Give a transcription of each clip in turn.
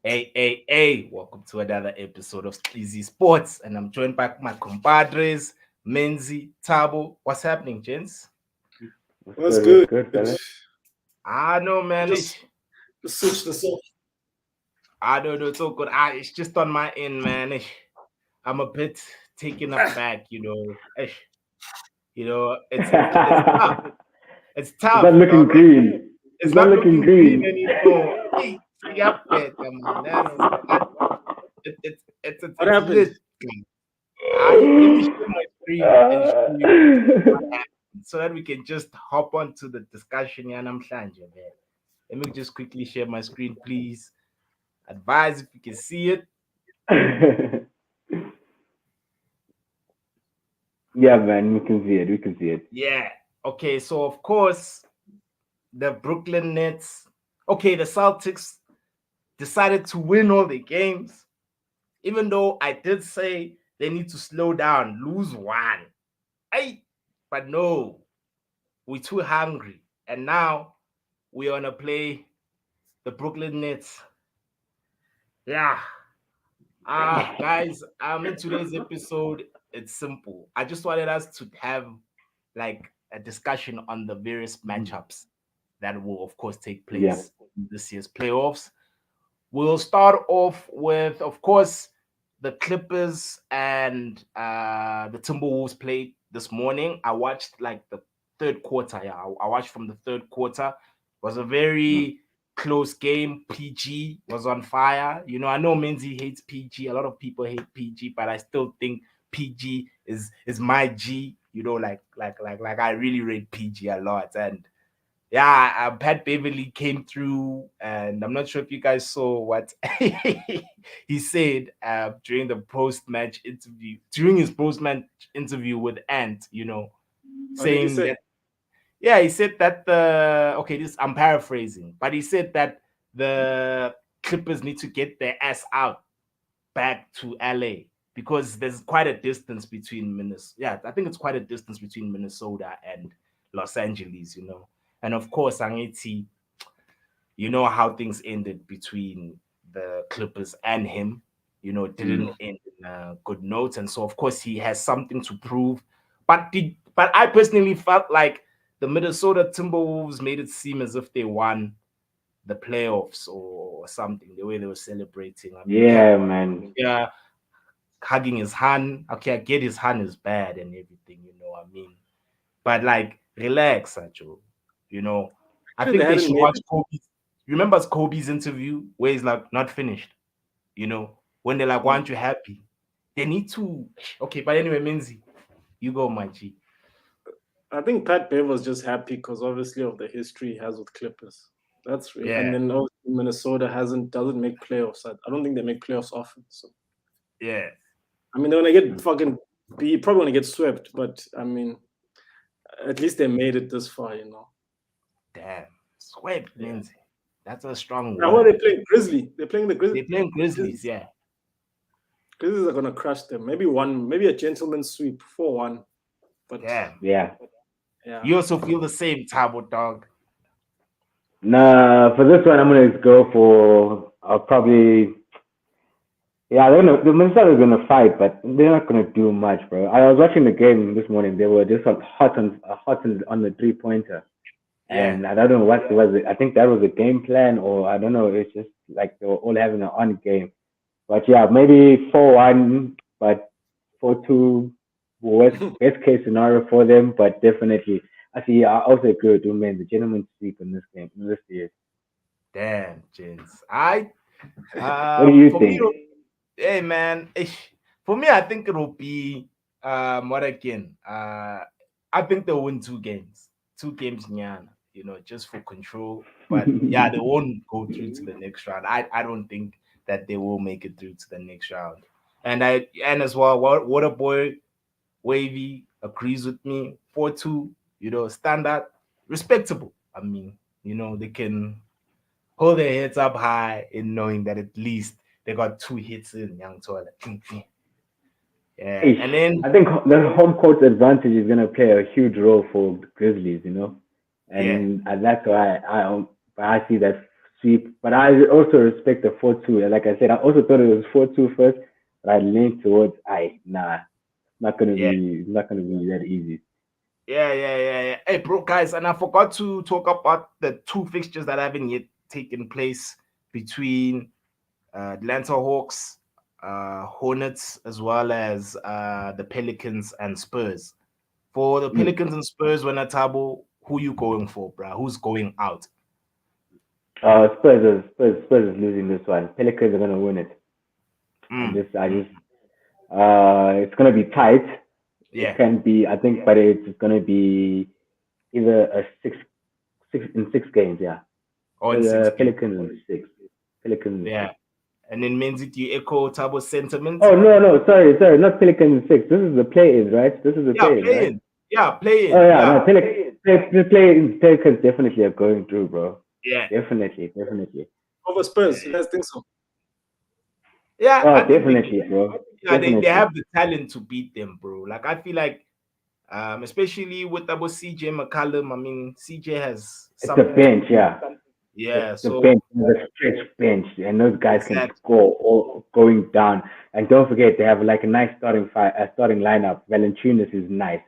Hey, welcome to another episode of Easy Sports, and I'm joined by my compadres, Menzi, Tabo. What's happening, gents? What's What's good? What's good? good, fella? I know, man. Just switch this off. I don't know, it's so good. It's just on my end, man. I'm a bit taken aback, it's tough. It's It's not tough, looking dog. green. It's It's not not looking looking green green. anymore. Hey, yeah, better, man. What It's happened? lit. Let me share my screen and show you what happened so that we can just hop on to the discussion. Yeah, namhlanje, man. Let me just quickly share my screen, please. Advise if you can see it. Yeah, man, we can see it. We can see it. Yeah. Okay, so of course, the Brooklyn Nets, the Celtics decided to win all the games, even though I did say they need to slow down, lose one. But no, we're too hungry. And now we want to play the Brooklyn Nets. Yeah. Guys, in today's episode, it's simple. I just wanted us to have like a discussion on the various matchups that will, of course, take Yeah. place in this year's playoffs. We'll start off with, of course, the Clippers and the Timberwolves played this morning. I watched like the third quarter. Yeah, I watched from the third quarter. It was a very close game. PG was on fire. I know Menzi hates PG. A lot of people hate PG, but I still think PG is my G. Like I really rate PG a lot. And yeah, Pat Beverly came through, and I'm not sure if you guys saw what he said during the post-match interview, during his post-match interview with Ant. What did he Saying say? that, yeah, he said that this I'm paraphrasing, but he said that the Clippers need to get their ass out back to LA because there's quite a distance between Minnesota. Yeah, I think it's quite a distance between Minnesota and Los Angeles. And of course, Angeti, you know how things ended between the Clippers and him. It didn't end in a good note, and so of course he has something to prove. But I personally felt like the Minnesota Timberwolves made it seem as if they won the playoffs or something. The way they were celebrating, I mean, Cat, Yeah, man. yeah, hugging his hand. Okay, I get his hand is bad and everything. I mean, but like, relax, Sacho. You know, I Actually, they think they hadn't should made watch it. Kobe. Remember Kobe's interview where he's like not finished. When they're like, "Why aren't you happy?" They need to. Okay, but anyway, Minzy, you go, my G. I think Pat Bev was just happy because obviously of the history he has with Clippers. That's real. And Yeah, then obviously Minnesota doesn't make playoffs. I don't think they make playoffs often. So yeah. I mean they're gonna get fucking be probably gonna get swept, but I mean at least they made it this far. Damn, swept, Yeah. Minzy. That's a strong Now who are word. they playing? Grizzly. They're playing the They're playing Grizzlies. Grizzlies, yeah. Grizzlies are gonna crush them. Maybe a gentleman's sweep 4-1. But Damn. Yeah. yeah. You also feel the same, Tabo dog. Nah, for this one, I'm gonna go for. I'll probably. Yeah, the Minnesota's gonna fight, but they're not gonna do much, bro. I was watching the game this morning. They were just on the 3 pointer. Yeah. And I don't know what was it. I think that was a game plan, or I don't know. It's just like they were all having an on game. But yeah, maybe 4-1, but 4-2, best case scenario for them. But definitely, actually, I also agree with you, man. The gentleman sweep in this game, in this year. Damn, gents. I What do you For me, think? hey man, for me, I think it'll be what again? I think they'll win 2 games. 2 games, Nyana, just for control. But yeah, they won't go through to the next round. I don't think that they will make it through to the next round. And as well, Water Boy Wavy agrees with me. 4-2, standard, respectable. I mean, they can hold their heads up high in knowing that at least they got 2 hits in Young Toilet. Yeah. Ish. And then I think the home court advantage is gonna play a huge role for the Grizzlies, yeah, and that's why I see that sweep, but I also respect the 4-2. Like I said, I also thought it was 4-2 first, but I leaned towards nah, Yeah. not gonna be that easy. Yeah. Hey, bro, guys, and I forgot to talk about the two fixtures that haven't yet taken place between Atlanta Hawks, Hornets, as well as the Pelicans and Spurs. For the Pelicans and Spurs, when Atabo, who you going for, bro? Who's going out? Spurs is losing this one. Pelicans are gonna win it. It's gonna be tight. Yeah. It can be, I think, but it's gonna be either a six games, yeah. Or in 6 games. Pelicans in 6. Pelicans. Yeah. And then Menzi, do you echo Tabo's sentiment? Oh no, sorry, not Pelicans in 6. This is the play-ins, right? This is the play-in, right? Yeah, play-in. Oh yeah, no, Pelicans definitely are going through, bro. Yeah. Definitely. Over Spurs, you guys think so? Yeah. Oh, definitely, bro. Yeah, Definitely. they have the talent to beat them, bro. Like, I feel like, especially with about CJ McCollum, I mean, CJ has It's the bench, yeah. Yeah, it's the bench, the stretch bench, and those guys can score all going down. And don't forget, they have like a nice starting lineup. Valanciunas is nice.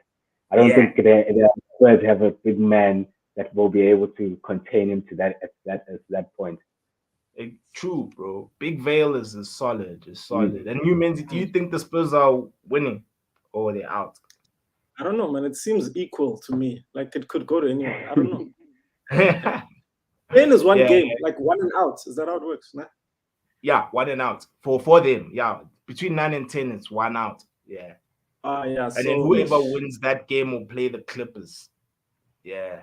I don't think the Spurs have a big man that will be able to contain him to that point. True, bro. Big Vale is solid. And you, Menzi, do you think the Spurs are winning or they're out? I don't know, man. It seems equal to me. Like it could go to anyone. I don't know. Pain is one game, like 1 and out. Is that how it works? Nah? Yeah, 1 and out for them. Yeah, between 9 and 10, it's 1 out. Yeah. Yeah. And then whoever wins that game will play the Clippers. Yeah.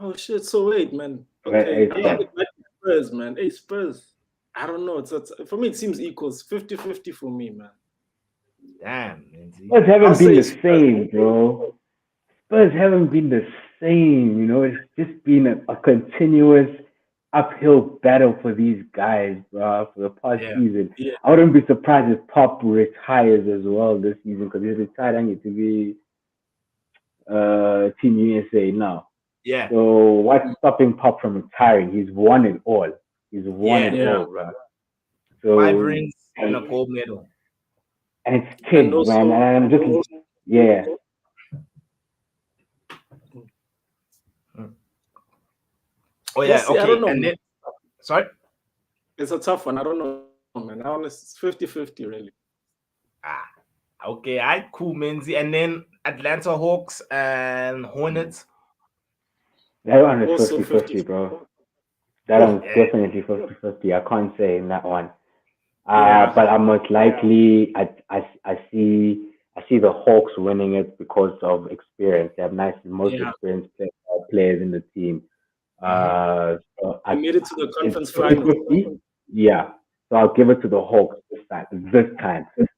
Oh shit! So wait, man. Okay, Spurs, man. Hey, Spurs. I don't know. It's for me. It seems equals 50-50 for me, man. Damn, man. Spurs haven't been the same, bro. Spurs haven't been the same. You know, it's just been a continuous uphill battle for these guys, bro, for the past season. Yeah. I wouldn't be surprised if Pop retires as well this season because he's retiring to be Team USA now. Yeah. So what's stopping Pop from retiring? He's won it all. He's won it all, bro. So 5 rings and a gold medal. And it's kids, man. And I'm just Oh yeah, okay. I don't know. And then, sorry? It's a tough one. I don't know, man. It's 50-50, really. Okay. Cool, Menzi. And then Atlanta Hawks and Hornets. That one is 50-50, bro. That one's definitely 50-50. I can't say in that one. But I'm most likely I see the Hawks winning it because of experience. They have most experienced players in the team. So I made it to the conference final. Yeah. So I'll give it to the Hawks this time.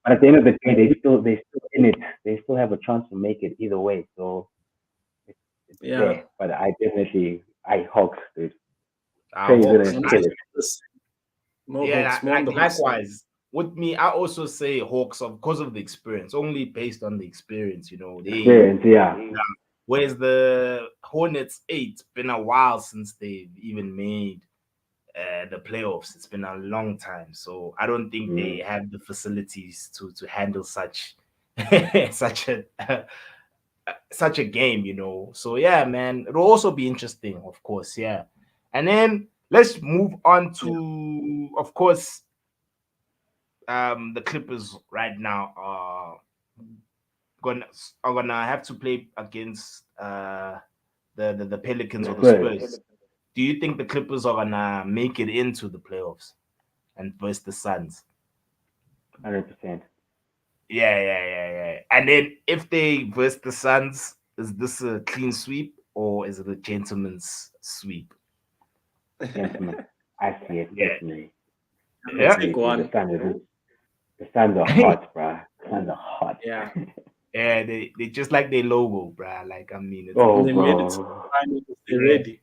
But at the end of the day, they still in it. They still have a chance to make it either way. So it's there. But I Hawks, dude. Likewise. With me, I also say Hawks because of the experience, only based on the experience, you know. Whereas the Hornets, it's been a while since they've even made the playoffs. It's been a long time, so I don't think they have the facilities to handle such such a game, you know. So yeah, man, it'll also be interesting, of course. Yeah, and then let's move on to, of course, the Clippers right now are gonna have to play against the Pelicans or the Spurs. Do you think the Clippers are gonna make it into the playoffs and versus the Suns? 100%. Yeah. And then if they versus the Suns, is this a clean sweep or is it a gentleman's sweep? Gentlemen, I see it definitely. Yeah. The Suns are hot, bro. The Suns are hot. Yeah. Yeah, they just like their logo, bro. Like, I mean, they made it to the finals. They're ready.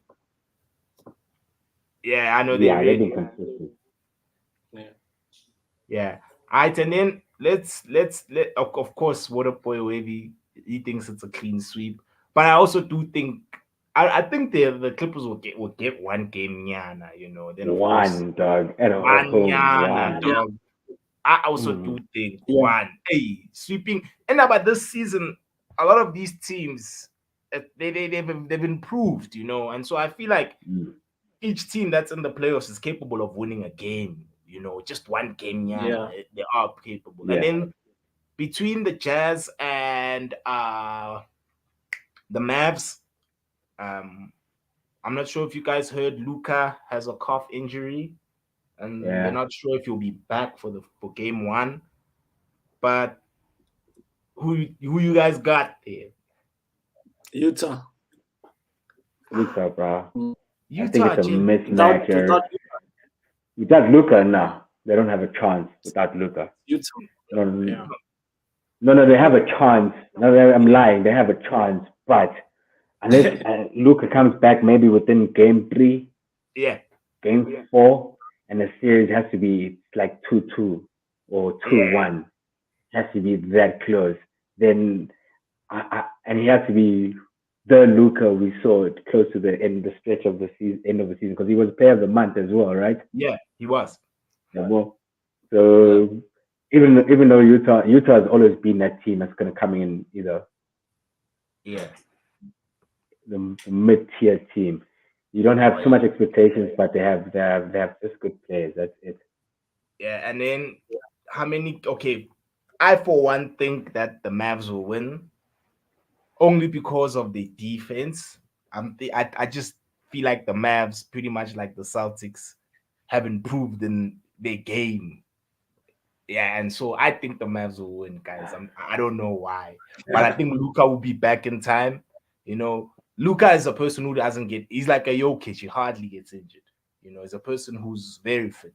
Yeah, I know they're ready. Consistent. Yeah. All right, and then let's of course, Waterboy Wavy, he thinks it's a clean sweep. But I also do think I think the Clippers will get one game, Nyana, you know. Then of course, One, dog. At one home, Nyana, one. dog. I also do think one. Hey, sweeping. And about this season, a lot of these teams, they've improved, you know. And so I feel like each team that's in the playoffs is capable of winning a game, you know, just one game. Yeah, they are capable. Yeah. And then between the Jazz and the Mavs, I'm not sure if you guys heard Luka has a calf injury, and they're not sure if he'll be back for game one. But who you guys got there? Utah, bro. Utah, I think it's a mismatch. Without Luka, no, they don't have a chance. Without Luka, Utah. No, they have a chance. No, I'm lying. They have a chance, but unless Luka comes back, maybe within game 3, game 4, and the series has to be like 2-2 or 2-1. Has to be that close. Then, and he has to be the Luka we saw it close to the stretch of the season, end of the season, because he was player of the month as well, right? Yeah, he was. Yeah, well, so even though Utah has always been that team that's going to come in either the mid-tier team. You don't have too much expectations, but they have just good players. That's it. Yeah, and then how many? Okay, I for one think that the Mavs will win, only because of the defense. I just feel like the Mavs, pretty much like the Celtics, have improved in their game. Yeah, and so I think the Mavs will win, guys. I don't know why, but I think Luka will be back in time. You know, Luka is a person who doesn't get. He's like a Jokic. He hardly gets injured. You know, he's a person who's very fit,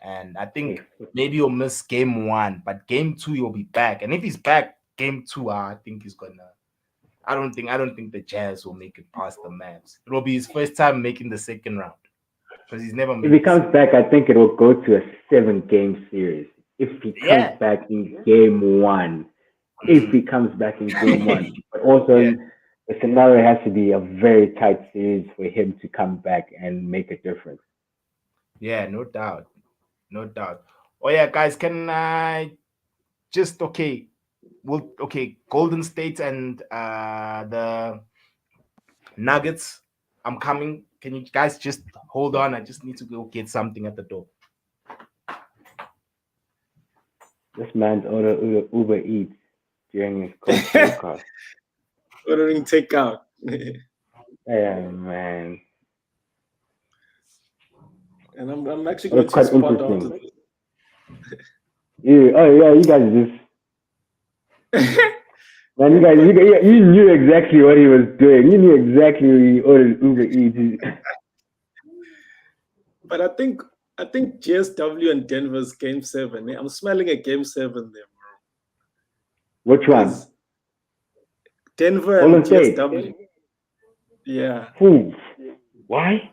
and I think maybe he'll miss game 1, but game 2 he'll be back. And if he's back game 2, I think he's gonna. I don't think the Jazz will make it past the Mavs. It will be his first time making the second round because he's never. If he comes back, I think it will go to a 7-game series. If he comes back in game 1, if he comes back in game 1, but also the scenario has to be a very tight series for him to come back and make a difference. Yeah, no doubt. Oh yeah, guys, can I just Golden State and the Nuggets. I'm coming. Can you guys just hold on? I just need to go get something at the door. This man's Uber Eats during his podcast. Ordering takeout. Yeah, man. And I'm actually going to spot on. You guys just. Man, you knew exactly what he was doing. You knew exactly when he ordered Uber Eats. But I think GSW and Denver's game 7. I'm smelling a game 7 there, bro. Which one? Denver and GSW. Yeah. Ooh. Why?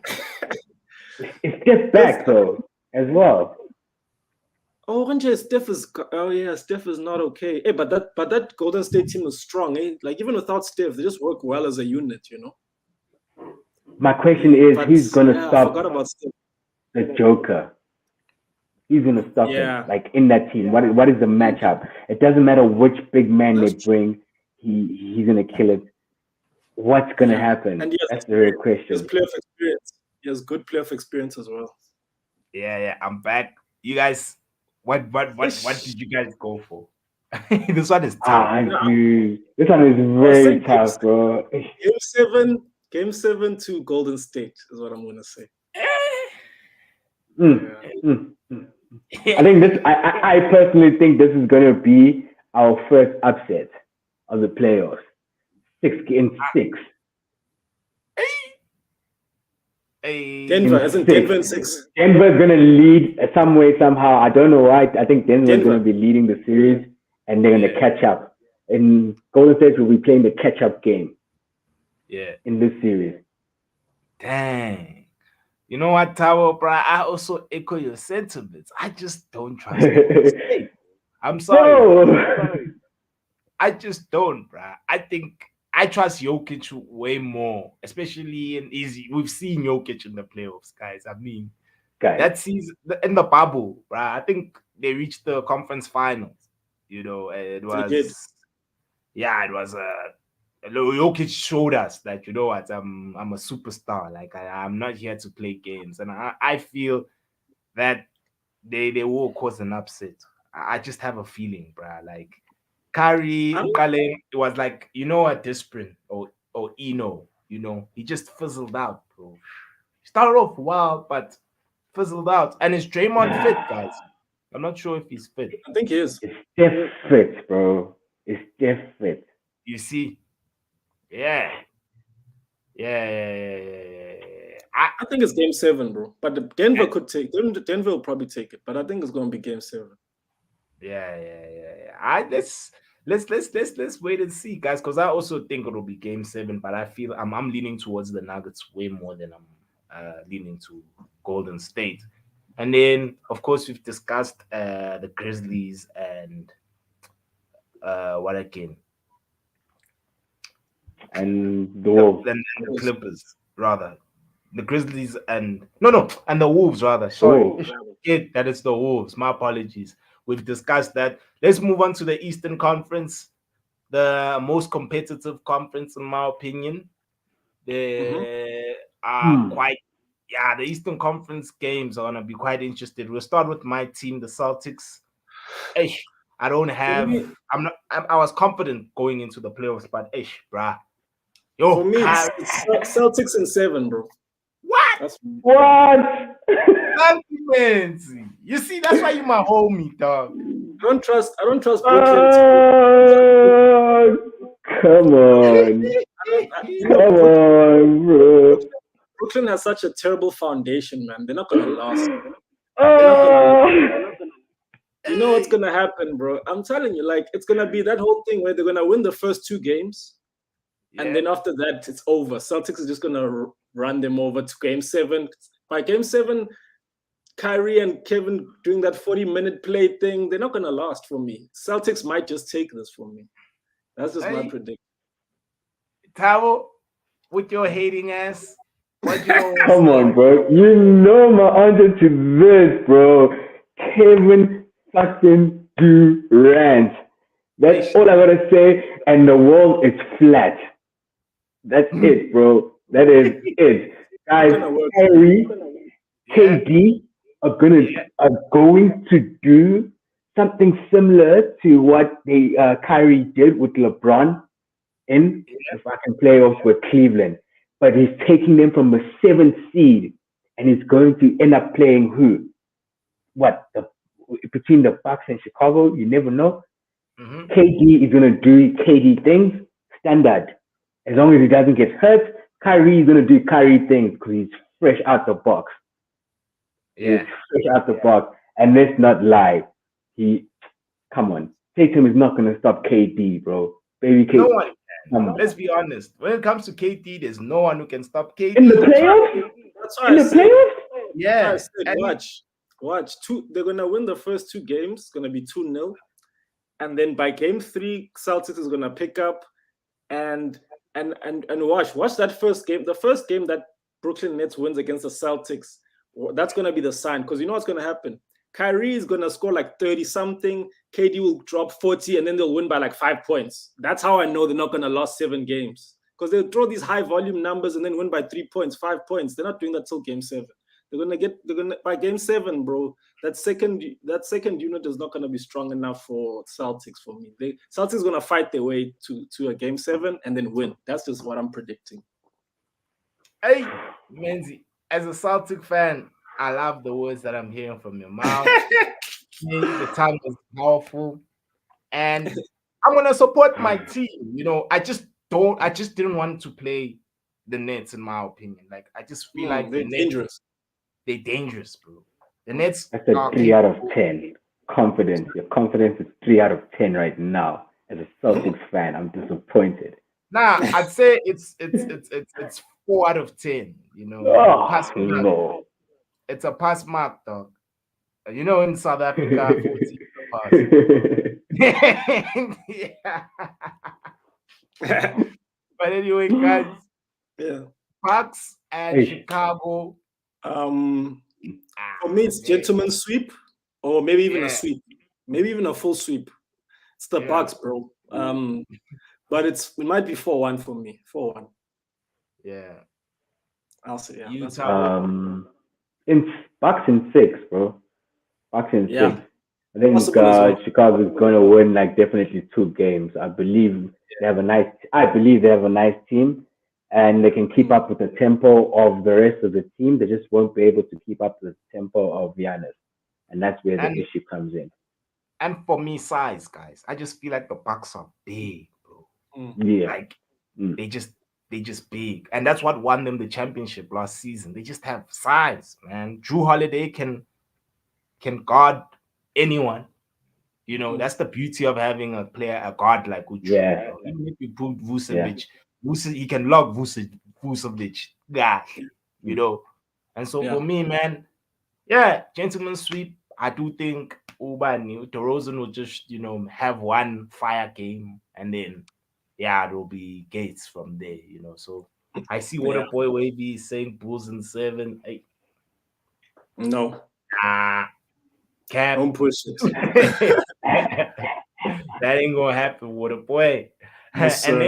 It's Steph back though, as well. Steph is not okay. Hey, but that Golden State team is strong. Like even without Steph, they just work well as a unit, you know. My question is, who's gonna stop I forgot about Steph. The Joker? He's gonna stop him, like in that team. What is the matchup? It doesn't matter which big man they bring, he's gonna kill it. What's gonna happen? And that's the real question. He has playoff experience. He has good playoff experience as well. Yeah, I'm back. You guys, what did you guys go for? This one is tough. This one is very tough, bro. Game 7 to Golden State is what I'm gonna say. I think this. I personally think this is gonna be our first upset of the playoffs. 6-6. Denver, isn't Denver in 6? Denver's gonna lead some way, somehow. I don't know why. I think Denver's gonna be leading the series, and they're gonna catch up. And Golden State will be playing the catch-up game. Yeah. In this series. Dang. You know what, Tower, bro? I also echo your sentiments. I just don't trust Golden State. I'm sorry. No. I just don't, bro. I think I trust Jokic way more, especially in easy. We've seen Jokic in the playoffs, guys. I mean, Guys, that season in the bubble, right? I think they reached the conference finals. You know, it They did. was it was Jokic showed us that, you know what, I'm a superstar. Like I'm not here to play games, and I feel that they will cause an upset. I just have a feeling, bruh. Like Kyrie I'm Ukale, it was like, you know, a Disprin or Eno, you know, he just fizzled out, bro. Started off well, but fizzled out. And is Draymond fit, guys? I'm not sure if he's fit. I think he is. it's just fit, bro. It's just fit. You see? Yeah. Yeah. I think it's game 7, bro. But Denver could take Denver will probably take it, but I think it's gonna be game 7. Yeah. Let's wait and see, guys, because I also think it'll be game 7, but I feel I'm leaning towards the Nuggets way more than I'm leaning to Golden State. And then, of course, we've discussed the Grizzlies and what again? And the Wolves. And the Clippers, rather. The Grizzlies and and the Wolves, rather. Sorry, Wolves. that is the Wolves. My apologies. We've discussed that. Let's move on to the Eastern Conference, the most competitive conference, in my opinion. They are quite, the Eastern Conference games are gonna be quite interesting. We'll start with my team, the Celtics. I don't have. I was confident going into the playoffs, but bruh. For me, it's Celtics in 7, bro. What? What? Arguments. You see, that's why you my homie, dog. I don't trust Brooklyn. Come on. Come on, bro. Brooklyn has such a terrible foundation, man. They're not gonna last. You know what's gonna happen, bro? I'm telling you, like, it's gonna be that whole thing where they're gonna win the first 2 games, and then after that, it's over. Celtics is just gonna run them over to game 7. By game 7, Kyrie and Kevin doing that 40-minute play thing, they're not gonna last for me. Celtics might just take this for me. That's just my prediction. Tavo, with your hating ass. Come on, bro. You know my answer to this, bro. Kevin fucking Durant. That's all I gotta say. And the world is flat. That's it, bro. That is it. Guys, Kyrie, KD are going to do something similar to what Kyrie did with LeBron in the fucking playoffs with Cleveland. But he's taking them from a 7th seed, and he's going to end up playing who? Between the Bucks and Chicago, you never know. KD is gonna do KD things, standard. As long as he doesn't get hurt, Kyrie is gonna do Kyrie things because he's fresh out the box. Yeah, he's fresh out the box, and let's not lie. Come on, Tatum is not gonna stop KD, bro. Baby KD. No one can. Let's be honest. When it comes to KD, there's no one who can stop KD in the playoffs. That's why playoffs. Yeah, watch. They're gonna win the first 2 games. It's gonna be 2-0, and then by game 3, Celtics is gonna pick up, and watch that first game. The first game that Brooklyn Nets wins against the Celtics, that's gonna be the sign, because you know what's gonna happen. Kyrie is gonna score like 30 something. KD will drop 40, and then they'll win by like 5 points. That's how I know they're not gonna last 7 games, because they'll throw these high volume numbers and then win by 3 points, 5 points. They're not doing that till game 7. They're gonna by game 7, bro. That second unit is not gonna be strong enough for Celtics for me. Celtics gonna fight their way to a game 7 and then win. That's just what I'm predicting. Hey, Menzi, as a Celtic fan, I love the words that I'm hearing from your mouth. The time is powerful, and I'm gonna support my team. You know, I just didn't want to play the Nets, in my opinion. Like, I just feel like they're dangerous. They're dangerous, bro. The Nets. That's a 3 out of 10. Confidence. Your confidence is 3 out of 10 right now. As a Celtics fan, I'm disappointed. Nah, I'd say it's 4 out of 10. You know, no. It's a pass mark, dog. You know, in South Africa, 14 pass. But anyway, guys, Yeah. Bucks and Hey. Chicago. For me, it's gentleman's sweep, or maybe even Yeah. a sweep, maybe even a full sweep. It's the Yeah. Bucks, bro. But it might be 4-1 for me. 4-1. Yeah. I'll say yeah. You That's tell In Bucks in 6, bro. Bucks in Yeah. 6. I think Possible as well. Chicago's going to win like definitely 2 games. I believe they have a nice. I believe they have a nice team, and they can keep up with the tempo of the rest of the team. They just won't be able to keep up with the tempo of Giannis, and that's where the And- issue comes in. and for me, size, guys. I just feel like the Bucks are big, bro. Yeah, Like they just big, and that's what won them the championship last season. They just have size, man. Drew Holiday can guard anyone. You know, that's the beauty of having a player, a guard like Uchu. Yeah. You know? Even if you put Vucevic, he can log Vucevic guy, you know. And so for me, man, yeah, gentleman's sweep. I do think Ubani, DeRozan will just, have one fire game, and then it'll be Gates from there, So I see what a boy Wavy is saying, Bulls in 7. Hey. No. Cap. Don't push it. That ain't gonna happen with a boy. Yes, and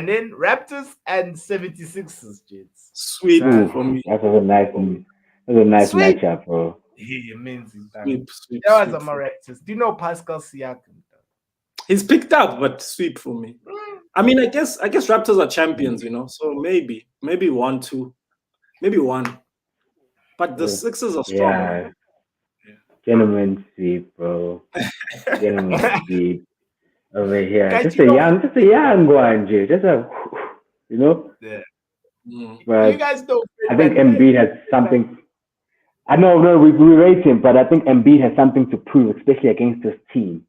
then Raptors and 76ers, Jets. Sweep for me. That was a nice Sweep. matchup, bro. Yeah, amazing. Sweep. That was a Raptors. Do you know Pascal Siakam? He's picked up, but sweep for me. I mean, I guess Raptors are champions, so maybe 1-2, maybe 1. But the Sixers are strong. Yeah. Gentleman's sweep, bro. Gentleman's sweep over here. Guys, Just a young one, Jay. Just a, Yeah. But you guys know. I think Embiid has something. I know, we rate him, but I think Embiid has something to prove, especially against this team.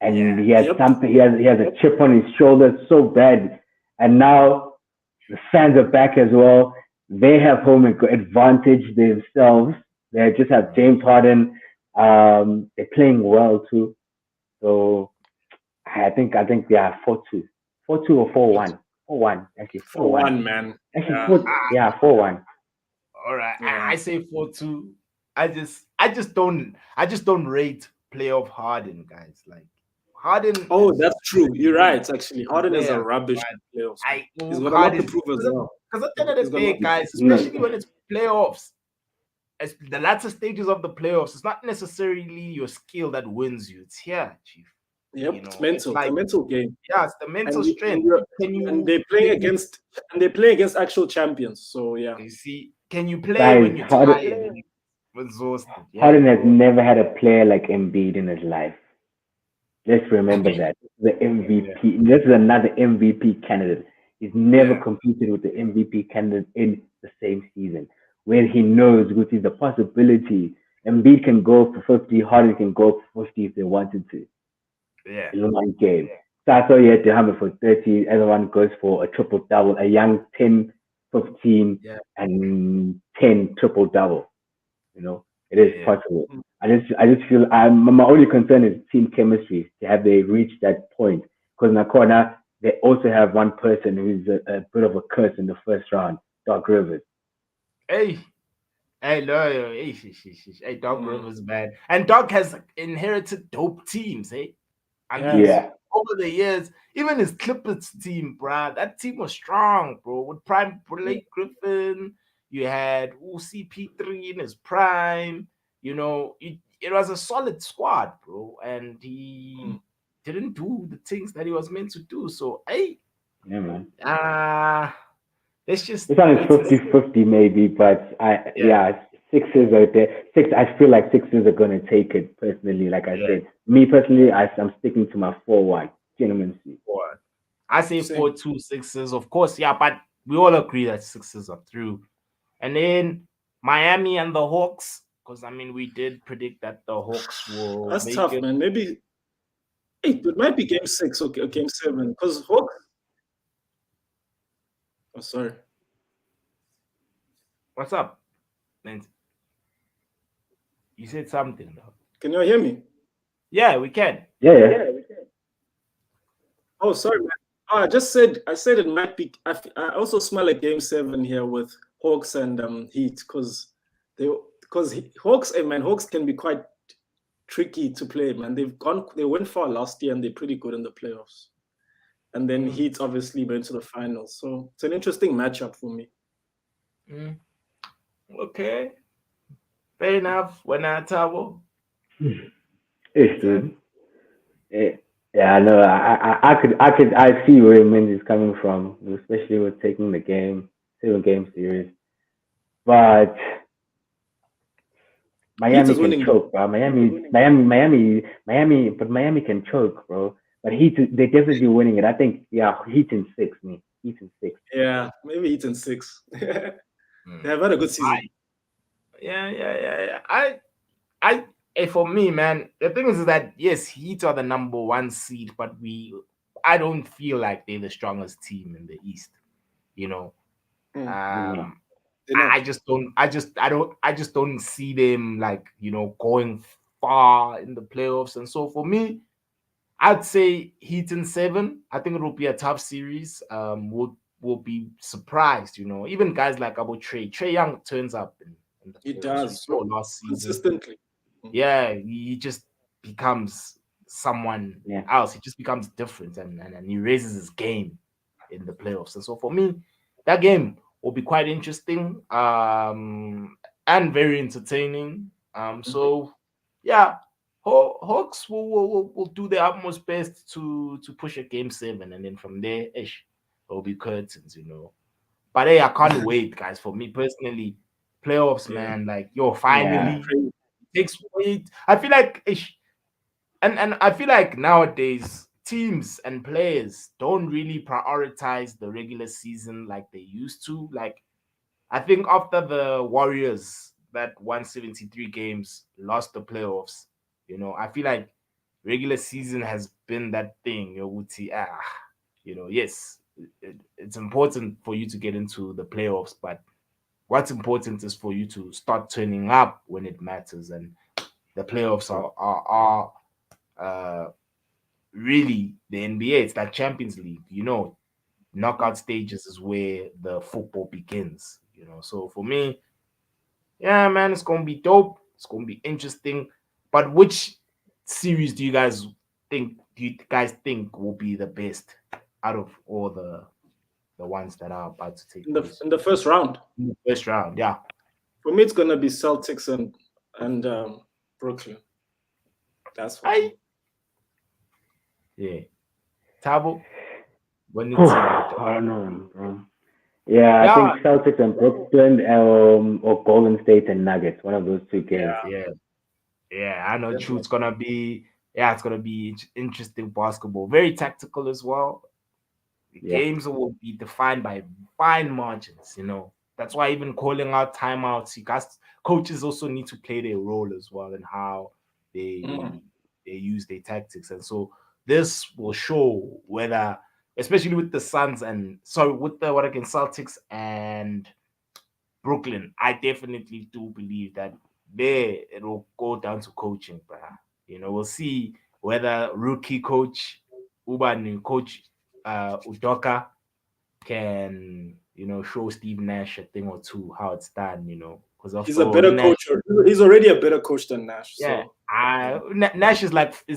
And he has something. He has a chip on his shoulder so bad. And now the fans are back as well. They have home advantage themselves. They just have James Harden. They're playing well too. So I think 4-2, 4-2 or 4-1, 4-1 actually 4-1, man. Actually, 4-1. All right, I say 4-2. I just don't rate playoff Harden, guys. Like Harden. Oh, that's true. You're right. Actually, Harden is a rubbish playoffs. He's got a lot to prove as well. Because at the end of the day, guys, especially when it's playoffs, as the latter stages of the playoffs, it's not necessarily your skill that wins you. It's here, Chief. Yep, it's mental. It's a mental game. Yeah, it's the mental strength. And they're playing against actual champions. So yeah. You see, can you play when you're tired? Exhausted. Harden has never had a player like Embiid in his life. Let's remember that. The MVP. This is another MVP candidate. He's never competed with the MVP candidate in the same season, where he knows which is the possibility. Embiid can go for 50, Harden can go for 50 if they wanted to. Yeah. In one game. So I saw you had to have it for 30. Everyone goes for a triple double, a young 10, 15, and 10 triple double. It is possible. I just feel my only concern is team chemistry. Have they reached that point? Because in the corner they also have one person who's a bit of a curse in the first round, Doc Rivers. Hey, Doc Rivers, man, and Doc has inherited dope teams. Hey, over the years, even his Clippers team, bro, that team was strong, bro. With prime Blake Griffin, you had CP3 in his prime. It was a solid squad, bro, and he didn't do the things that he was meant to do. So, hey, man. Let's just. It's on 50-50 maybe, but Sixers are there. I feel like Sixers are gonna take it personally. Like I said, me personally, I'm sticking to my 4-1. Gentlemen, I say 4-2 Sixers, of course, but we all agree that Sixers are through. And then Miami and the Hawks, because we did predict that the Hawks will. That's tough, man. Maybe it might be game 6 or game 7, because Hawks. Oh, sorry. What's up, man? You said something, though. Can you hear me? Yeah, we can. Yeah, we can. Oh, sorry, man. I said it might be. I also smell a game 7 here with Hawks and Heat because Hawks, man, Hawks can be quite tricky to play, man. They went far last year and they're pretty good in the playoffs. And then Heat obviously went to the finals, so it's an interesting matchup for me. Okay, fair enough. When I travel, Dude. Yeah, no, I see where Mendes is coming from, especially with taking the 7 game series. But Miami can choke, bro. Miami can choke, bro. But they're definitely winning it. I think, yeah, Heat in 6, me. Heat in 6. Yeah, maybe Heat in 6. They have had a good season. Yeah. For me, man, the thing is that yes, Heat are the number 1 seed, but I don't feel like they're the strongest team in the East. You know, I just don't see them like going far in the playoffs. And so for me, I'd say Heat in 7. I think it will be a tough series. Will be surprised. Even guys like Abu Trey Young turns up in the playoffs. He does last season consistently. Yeah, he just becomes someone else. He just becomes different, and he raises his game in the playoffs. And so for me, that game will be quite interesting and very entertaining. So yeah, Hawks will do their utmost best to push a game 7, and then from there, it'll be curtains, But hey, I can't wait, guys. For me personally, playoffs, man. Like finally. Takes weight. I feel like and I feel like nowadays teams and players don't really prioritize the regular season like they used to. Like I think after the Warriors that won 73 games, lost the playoffs, I feel like regular season has been that thing, yes, it's important for you to get into the playoffs, but what's important is for you to start turning up when it matters, and the playoffs are really the NBA. It's like Champions League, knockout stages is where the football begins, So for me, yeah, man, it's gonna be dope. It's gonna be interesting. But which series do you guys think will be the best out of all the ones that are about to take place? In the first round? In the first round, yeah. For me, it's gonna be Celtics and Brooklyn. That's why. Yeah. Tabo? I don't know, bro. Yeah, I think Celtics and Brooklyn or Golden State and Nuggets. One of those 2 games. Yeah. I know it's gonna be interesting basketball. Very tactical as well. The games will be defined by fine margins, That's why even calling out timeouts, you guys, coaches also need to play their role as well in how they use their tactics. And so this will show whether, especially with the Suns with the Celtics and Brooklyn, I definitely do believe that it will go down to coaching, bruh. We'll see whether rookie coach coach Udoka can show Steve Nash a thing or two how it's done, because he's a better coach. He's already a better coach than Nash. Yeah, so. Nash is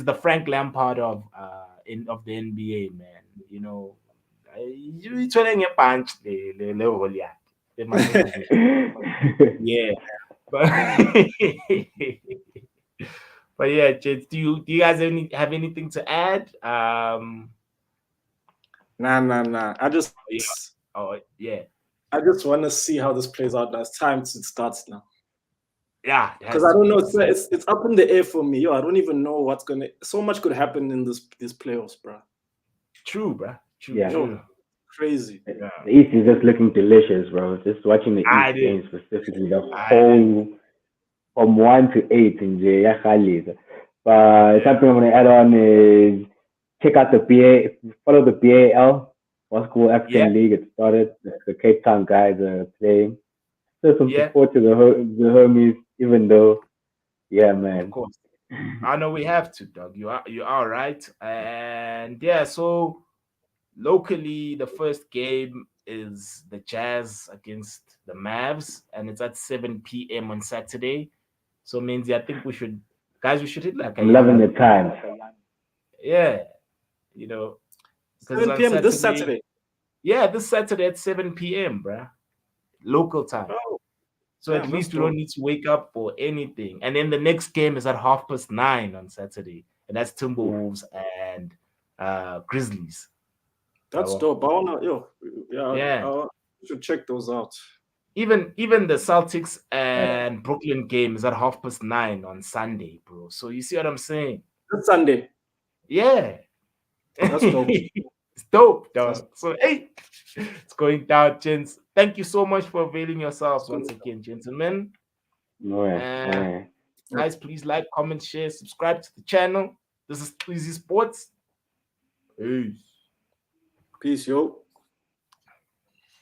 the Frank Lampard of the NBA, man. You turning a punch yeah, but yeah, Jets, do you guys have anything to add? Nah. I just I just want to see how this plays out now. It's time to start now. Yeah, because I don't know. It's up in the air for me. I don't even know what's gonna. So much could happen in this playoffs, bro. True, bro. True. Yeah. True. Crazy. The East is just looking delicious, bro. Just watching the East games specifically, the whole from 1 to 8 in J. But something I'm gonna add on is check out the BA. Follow the BAL. Basketball African League. It started. The Cape Town guys are playing. So some support to the homies, even though, man. Of course. I know we have to, Doug. You are right, and so locally, the first game is the Jazz against the Mavs, and it's at 7 p.m. on Saturday. So means I think we should hit like a I'm loving the young, times. yeah, you know, because 7 on p.m. this Saturday, Saturday. yeah, this Saturday at 7 p.m., bruh, local time. Oh, So at damn, least that's we don't dope. need to wake up for anything. And then the next game is at 9:30 on Saturday, and that's Timberwolves and Grizzlies. That's Yabo. dope. I wanna, yo, yeah, Yeah. I should check those out. Even the Celtics and Brooklyn game is at 9:30 on Sunday, bro. So you see what I'm saying? This Sunday. Yeah. That's dope. It's dope, dog. So hey, it's going down, gents. Thank you so much for availing yourselves once again, gentlemen. No, Guys, please like, comment, share, subscribe to the channel. This is Easy Sports. Peace. Peace, yo.